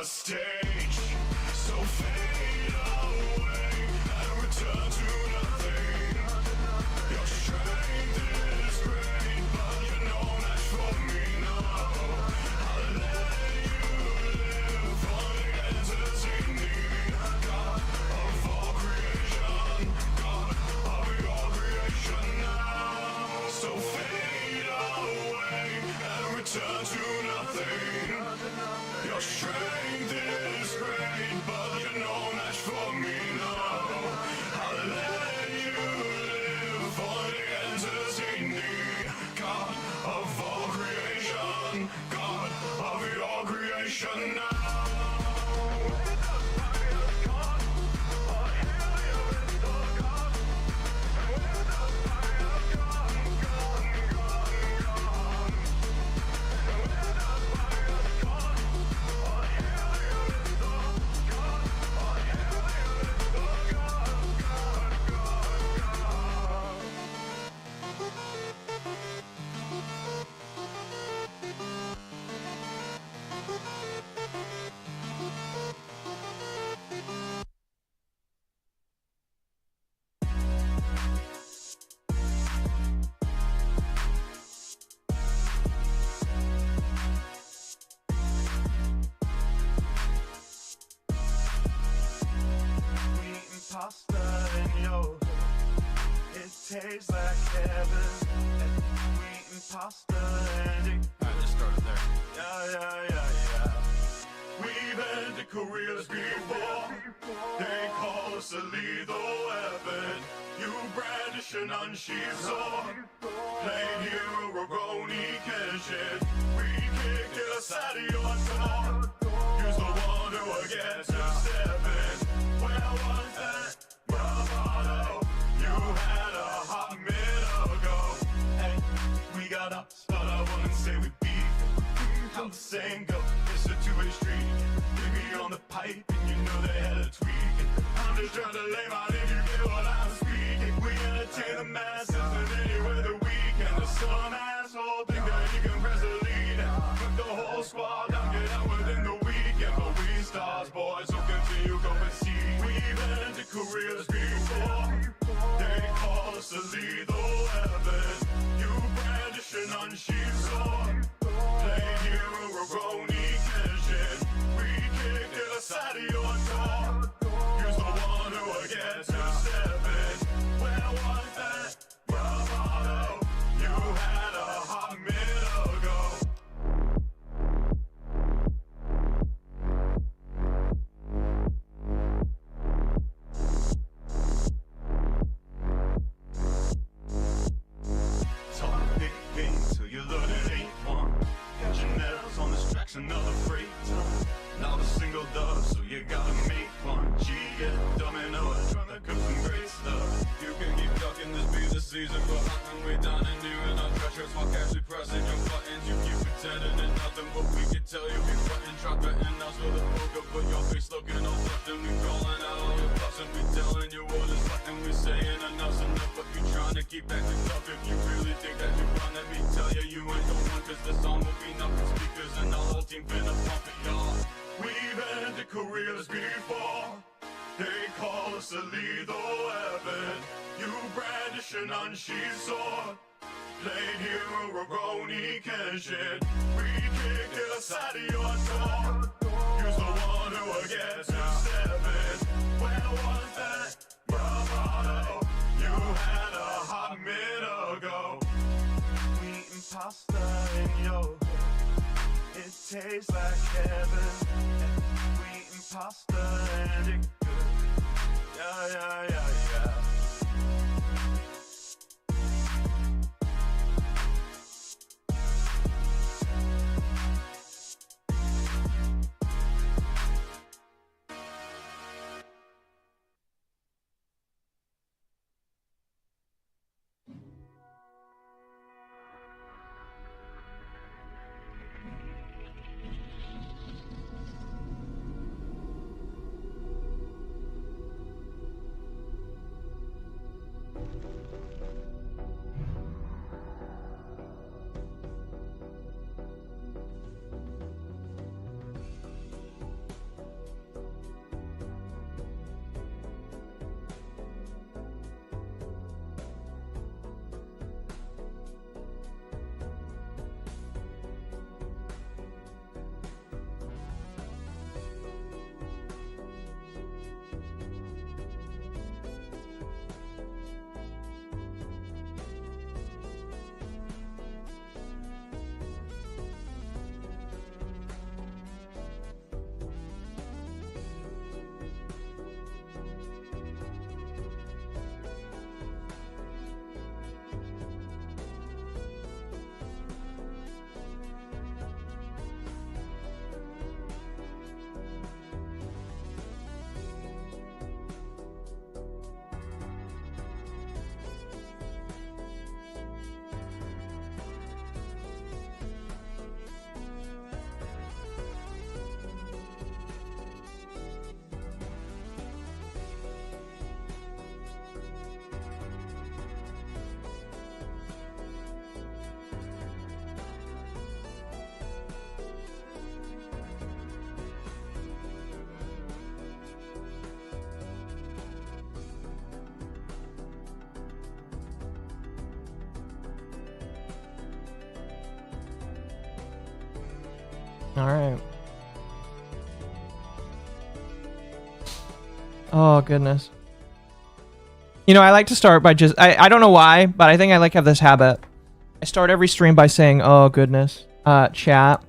the stage. So fade away and return to nothing. Your strength is great, but you're no match for me, no. I'll let you live for the entertaining. God of all creation, God of your creation now. So fade away and return to nothing. Your strength is great, but you're no match for me, no. I'll let you live for the entertaining. God of all creation, God of your creation now. Pasta in your hood, it tastes like heaven. Wheat and pasta and it. I just started there. Yeah. We've ended careers before. They call us a lethal weapon. You brandish an unsheathed sword. Plain hero, Roroni Kenshin. We kicked it aside of your door. Use the one who will get to seven. Where was that bravado you had a hot minute ago? Hey, we got ups, but I wouldn't say we beat. How the saying go, it's a two-way street. Baby on the pipe, and you know they had a tweak. I'm just trying to lay my name, you get what I'm speaking. We entertain the masses, and anywhere that we can. There's some asshole think that you can press the lead and put the whole squad down, get out within the weekend. But we stars, boys, so continue, go and see. We've ended careers before. They call us a lethal weapon. You brandish an unsheathed sword. Play hero, Roroni Kenshin. We kicked it aside of your door. Use the one who will get to seven. Where was that bravado you had a hot minute ago? Talk big game till you learn it ain't one. Catching nails on this track's another freight ton. Not a single dub, so you gotta make one. G, get domino, trying to cook some great stuff. You can keep ducking, this be the season for hunting. We down and new in our treasures while casually pressing your buttons. You keep pretending it's nothing, but we can tell you be frontin'. Try threatening us with a poker, but your face looking all left. And we calling out all your bluffs, and we telling you what is left. And we saying enough's enough, but you trying to keep acting tough. If you really think that you run, let me tell you, you ain't the one. Cause the song will be nothing speakers, and the whole team finna pump it, y'all. We've ended careers before. They call us a lethal weapon. You brandish an unsheathed sword. Played hero, Roroni Kenshin. We kicked it aside of your door. Use the one who will get to seven. Where was that bravado you had a hot minute ago? Wheat and pasta in your hood, it tastes like heaven. Wheat and pasta and it good. Yeah. All right. Oh, goodness. You know, I like to start by just... I don't know why, but I think I like have this habit. I start every stream by saying, oh, goodness. Chat.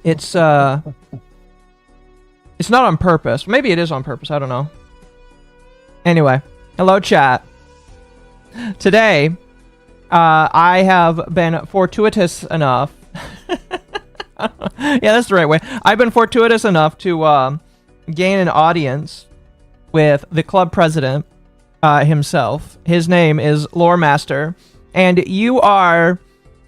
It's not on purpose. Maybe it is on purpose. I don't know. Anyway. Hello, chat. Today, I have been fortuitous enough... yeah, that's the right way. I've been fortuitous enough to gain an audience with the club president himself. His name is Lore Master, and you are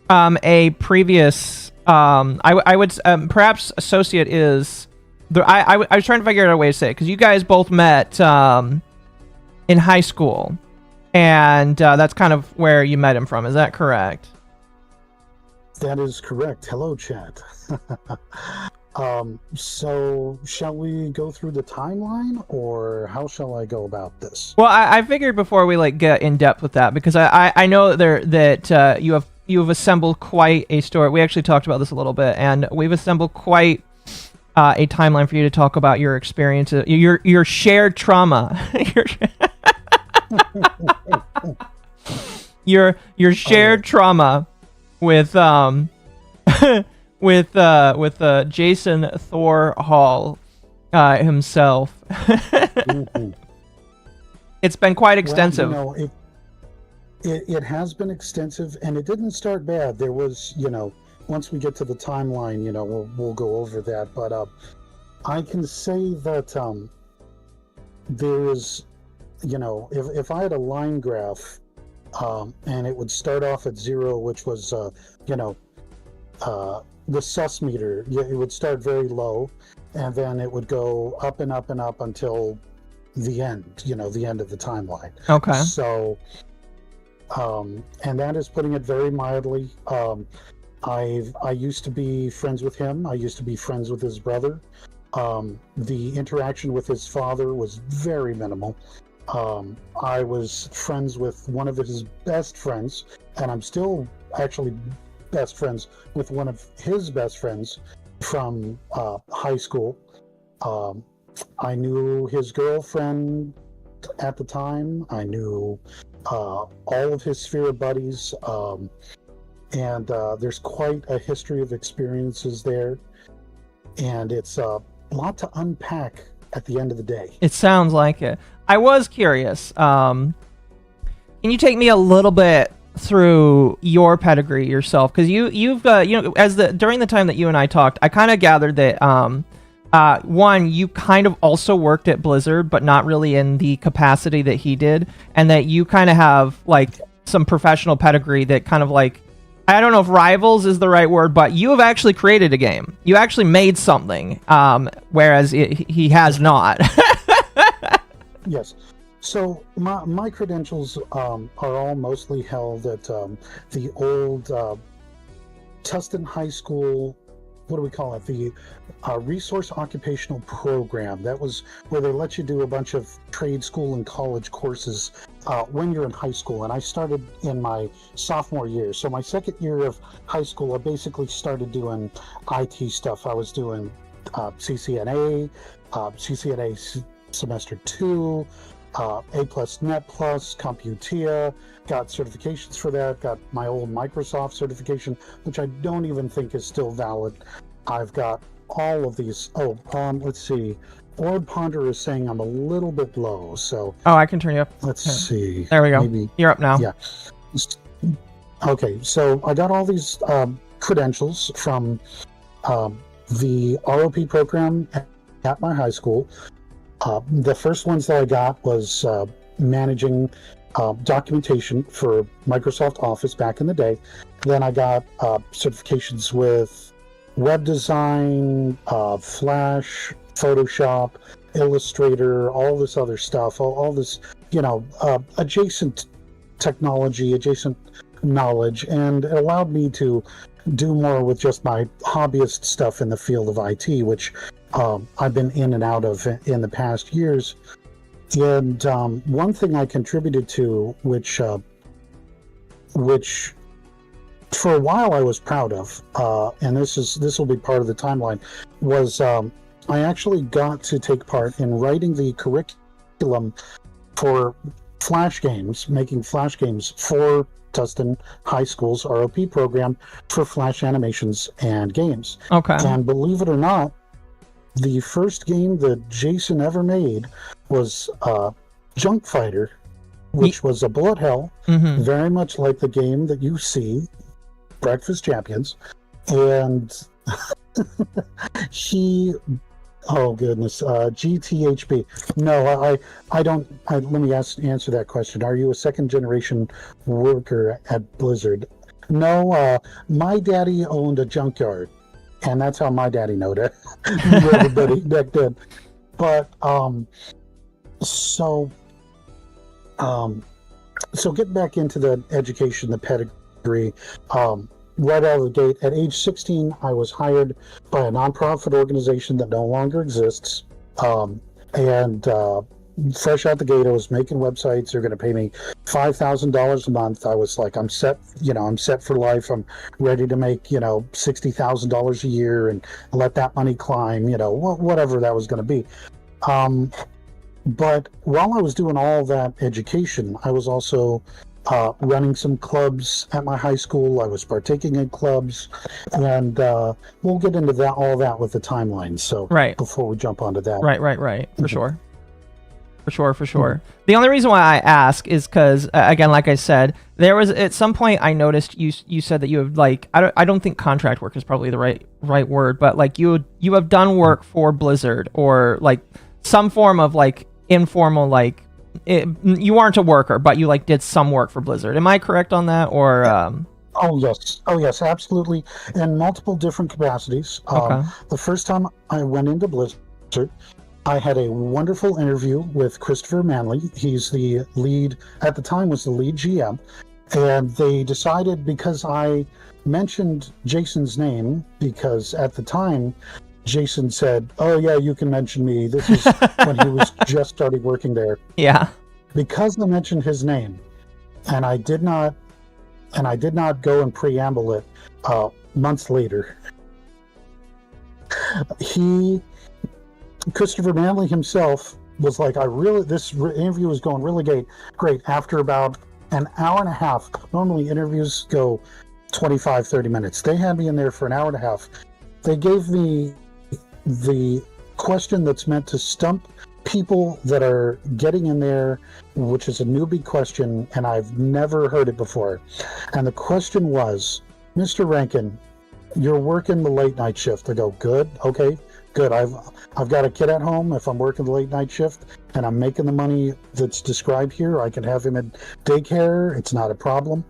a previous... I would perhaps associate is... I was trying to figure out a way to say it, because you guys both met in high school, and that's kind of where you met him from. Is that correct? That is correct. Hello, chat. So shall we go through the timeline, or how shall I go about this? Well, I figured before we get in depth with that, because I know that you have assembled quite a story. We actually talked about this a little bit, and we've assembled quite a timeline for you to talk about your experiences, your shared trauma, your shared trauma with Jason Thor Hall himself. Mm-hmm. It's been quite extensive. Well, it has been extensive, and it didn't start bad. There was, once we get to the timeline, we'll go over that. But I can say that there is, if I had a line graph, and it would start off at 0, which was, the sus meter, it would start very low, and then it would go up and up and up until the end, the end of the timeline. Okay. So, and that is putting it very mildly. I used to be friends with him. I used to be friends with his brother. The interaction with his father was very minimal. I was friends with one of his best friends, and I'm still actually best friends with one of his best friends from high school. I knew his girlfriend at the time. I knew all of his sphere buddies, and there's quite a history of experiences there, and it's a lot to unpack at the end of the day. It sounds like it. I was curious. Can you take me a little bit through your pedigree yourself? Because you've during the time that you and I talked, I kind of gathered that one, you kind of also worked at Blizzard, but not really in the capacity that he did, and that you kind of have some professional pedigree that kind of I don't know if rivals is the right word, but you have actually created a game. You actually made something, whereas he has not. Yes. So my credentials are all mostly held at the old Tustin High School, what do we call it? The Resource Occupational Program. That was where they let you do a bunch of trade school and college courses when you're in high school. And I started in my sophomore year. So my second year of high school, I basically started doing IT stuff. I was doing CCNA, CCNA Semester 2, A+, Net+, Computea, got certifications for that, got my old Microsoft certification, which I don't even think is still valid. I've got all of these. Let's see. Orb Ponder is saying I'm a little bit low, so... Oh, I can turn you up. Let's see. There we go. Maybe, you're up now. Yeah. Okay, so I got all these credentials from the ROP program at my high school. The first ones that I got was managing documentation for Microsoft Office back in the day. Then I got certifications with web design, Flash, Photoshop, Illustrator, all this other stuff, all this, adjacent technology, adjacent knowledge, and it allowed me to do more with just my hobbyist stuff in the field of IT, which I've been in and out of in the past years. And one thing I contributed to, which for a while I was proud of, and this will be part of the timeline, was I actually got to take part in writing the curriculum for Flash games, making Flash games for Tustin High School's ROP program for Flash animations and games. Okay. And believe it or not, the first game that Jason ever made was Junk Fighter, which was a bullet hell, very much like the game that you see, Breakfast Champions. And oh goodness, GTHB. No, I don't. Let me answer that question. Are you a second generation worker at Blizzard? No, my daddy owned a junkyard, and that's how my daddy knowed it. Knew everybody back then. But so getting back into the education, the pedigree. Right out of the gate, at age 16, I was hired by a nonprofit organization that no longer exists. And fresh out the gate, I was making websites. They're going to pay me $5,000 a month. I was like, I'm set for life. I'm ready to make, $60,000 a year and let that money climb, whatever that was going to be. But while I was doing all that education, I was also running some clubs at my high school. I was partaking in clubs, and we'll get into all that with the timeline. So before we jump onto that, right, for sure. The only reason why I ask is because, again, like I said, there was at some point I noticed you said that you have I don't think contract work is probably the right word, but like you have done work for Blizzard or like some form of like informal you aren't a worker, but you did some work for Blizzard. Am I correct on that? Or Oh yes, absolutely, in multiple different capacities. Okay. The first time I went into Blizzard, I had a wonderful interview with Christopher Manley. He's the lead, at the time was the lead GM, and they decided, because I mentioned Jason's name, because at the time Jason said, "Oh yeah, you can mention me." This is when he was just starting working there. Yeah. Because I mentioned his name, and I did not go and preamble it months later. Christopher Manley himself was like, this interview was going really great. After about an hour and a half, normally interviews go 25-30 minutes. They had me in there for an hour and a half. They gave me the question that's meant to stump people that are getting in there, which is a newbie question, and I've never heard it before. And the question was, "Mr. Rankin, you're working the late night shift." I go, "Good, okay, good. I've got a kid at home. If I'm working the late night shift and I'm making the money that's described here, I can have him at daycare. It's not a problem,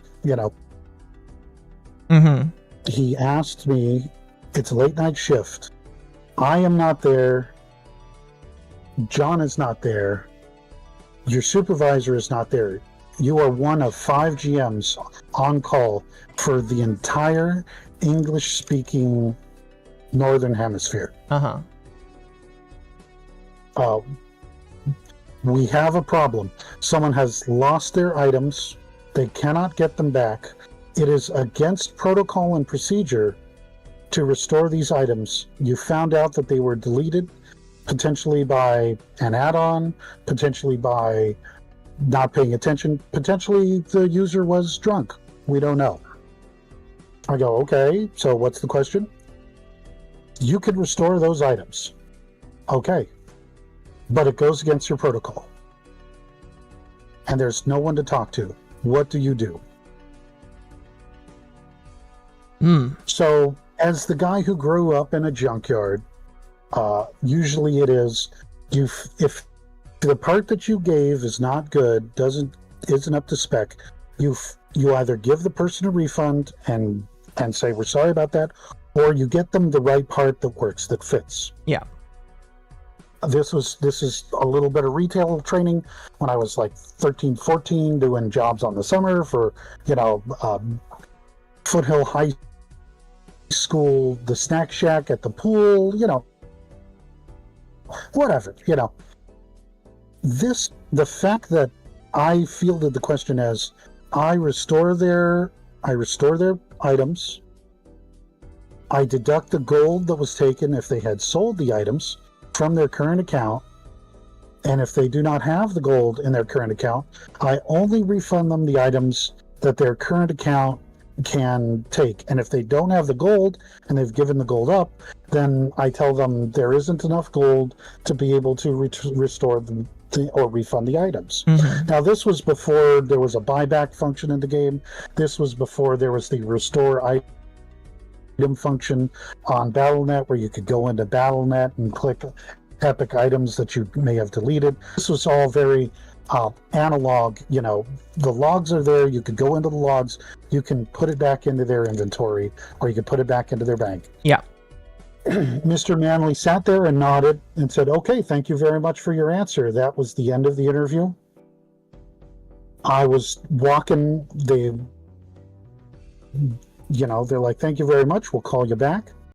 Mm-hmm. He asked me, "It's a late night shift. I am not there. John is not there. Your supervisor is not there. You are one of 5 GMs on call for the entire English-speaking Northern Hemisphere. Uh-huh. We have a problem. Someone has lost their items. They cannot get them back. It is against protocol and procedure to restore these items. You found out that they were deleted, potentially by an add-on, potentially by not paying attention, potentially the user was drunk. We don't know." I go, "Okay, so what's the question?" "You could restore those items." "Okay, but it goes against your protocol. And there's no one to talk to. What do you do?" So, as the guy who grew up in a junkyard, usually it is, if the part that you gave is not good, isn't up to spec, you either give the person a refund and say, "We're sorry about that," or you get them the right part that works, that fits. Yeah. This is a little bit of retail training when I was like 13, 14, doing jobs on the summer for, Foothill High School, the snack shack at the pool, whatever, the fact that I fielded the question as I restore their items. I deduct the gold that was taken if they had sold the items from their current account. And if they do not have the gold in their current account, I only refund them the items that their current account can take. And if they don't have the gold and they've given the gold up, then I tell them there isn't enough gold to be able to restore them or refund the items. Now, this was before there was a buyback function in the game. This was before there was the restore item function on Battle.net, where you could go into Battle.net and click epic items that you may have deleted. This was all very analog. You know, the logs are there. You could go into the logs. You can put it back into their inventory, or you could put it back into their bank. Yeah. Mr. Manley sat there and nodded and said, "Okay, thank you very much for your answer." That was the end of the interview. I was walking. They're like, "Thank you very much. We'll call you back."